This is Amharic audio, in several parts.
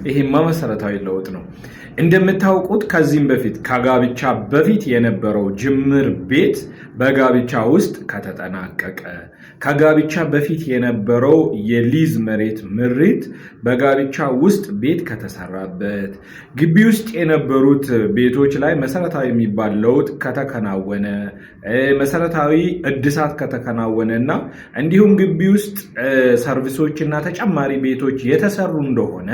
ይሄማ መሰረታዊ ለውጥ ነው። እንደምታውቁት ከዚህም በፊት ከጋብቻ በፊት የነበረው ጅምር ቤት በጋብቻ ውስጥ ከተጠናቀቀ፣ ከጋብቻ በፊት የነበረው የሊዝ መሬት ምሪት በጋብቻ ውስጥ ቤት ከተሰራበት፣ ግቢ ውስጥ የነበሩት ቤቶች ላይ መሰረታዊ የሚባል ለውጥ ከተከናወነ፣ መሰረታዊ እድሳት ከተከናወነ እና እንዲሁም ግቢ ውስጥ ሰርቪሶች እና ተጨማሪ ቤቶች የተሰሩ እንደሆነ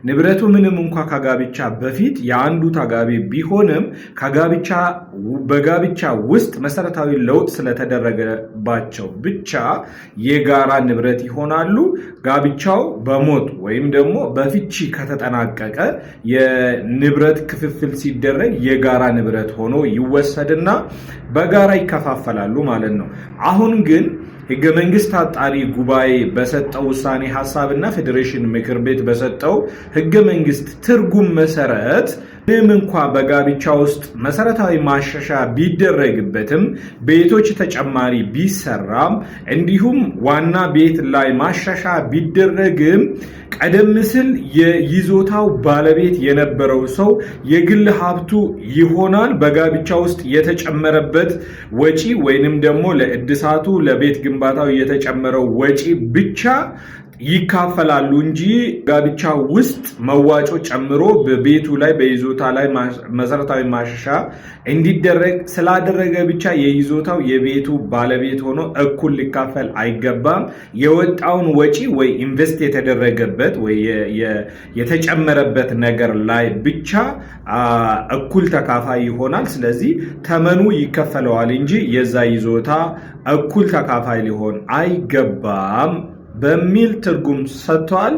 ንብረቱ ምንም እንኳ ከጋብቻ በፊት የአንዱ ተጋቢ ቢሆንም በጋብቻ ውስጥ መሰረታዊ ለውጥ ስለተደረገባቸው ብቻ የጋራ ንብረት ይሆናሉ። ጋብቻው በሞት ወይም ደግሞ በፍቺ ከተጠናቀቀ የንብረት ክፍፍል ሲደረግ የጋራ ንብረት ሆኖ ይወሰድና በጋራ ይከፋፈላሉ ማለት ነው። አሁን ግን ህገ መንግስት አጣሪ ጉባኤ በሰጠው ውሳኔ ሀሳብና ፌዴሬሽን ምክር ቤት በሰጠው ህገ መንግስት ትርጉም መሰረት ምንም እንኳ በጋብቻ ውስጥ መሰረታዊ ማሻሻያ ቢደረግበትም ቤቶች ተጨማሪ ቢሰራም እንዲሁም ዋና ቤት ላይ ማሻሻያ ቢደረግም ቀደም ሲል የይዞታው ባለቤት የነበረው ሰው የግል ሀብቱ ይሆናል። በጋብቻ ውስጥ የተጨመረበት ወጪ ወይንም ደግሞ ለእድሳቱ ለቤት ግንባታው የተጨመረው ወጪ ብቻ ይካፈላሉ እንጂ ጋብቻ ውስጥ መዋጮ ጨምሮ በቤቱ ላይ በይዞታ ላይ መሰረታዊ ማሻሻያ እንዲደረግ ስላደረገ ብቻ የይዞታው የቤቱ ባለቤት ሆኖ እኩል ሊካፈል አይገባም። የወጣውን ወጪ ወይ ኢንቨስት የተደረገበት ወይ የተጨመረበት ነገር ላይ ብቻ እኩል ተካፋይ ይሆናል። ስለዚህ ተመኑ ይከፈለዋል እንጂ የዛ ይዞታ እኩል ተካፋይ ሊሆን አይገባም በሚል ትርጉም ሰጥቷል።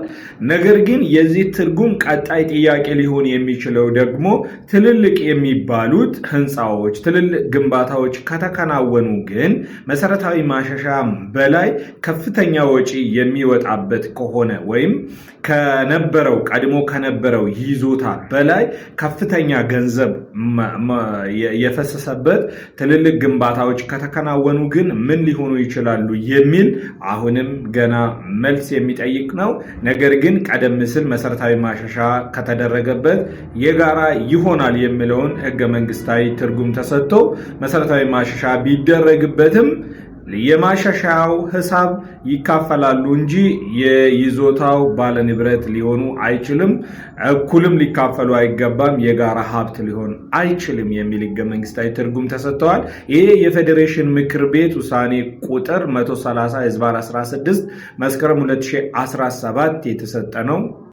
ነገር ግን የዚህ ትርጉም ቀጣይ ጥያቄ ሊሆን የሚችለው ደግሞ ትልልቅ የሚባሉት ህንፃዎች፣ ትልልቅ ግንባታዎች ከተከናወኑ ግን መሰረታዊ ማሻሻያ በላይ ከፍተኛ ወጪ የሚወጣበት ከሆነ ወይም ቀድሞ ከነበረው ይዞታ በላይ ከፍተኛ ገንዘብ የፈሰሰበት ትልልቅ ግንባታዎች ከተከናወኑ ግን ምን ሊሆኑ ይችላሉ የሚል አሁንም ገና መልስ የሚጠይቅ ነው። ነገር ግን ቀደም ሲል መሰረታዊ ማሻሻያ ከተደረገበት የጋራ ይሆናል የሚለውን ህገ መንግስታዊ ትርጉም ተሰጥቶ መሰረታዊ ማሻሻያ ቢደረግበትም የማሻሻያው ሂሳብ ይካፈላሉ እንጂ የይዞታው ባለንብረት ሊሆኑ አይችልም። እኩልም ሊካፈሉ አይገባም። የጋራ ሀብት ሊሆን አይችልም የሚል ህገ መንግስታዊ ትርጉም ተሰጥተዋል። ይሄ የፌዴሬሽን ምክር ቤት ውሳኔ ቁጥር 130/16 መስከረም 2017 የተሰጠ ነው።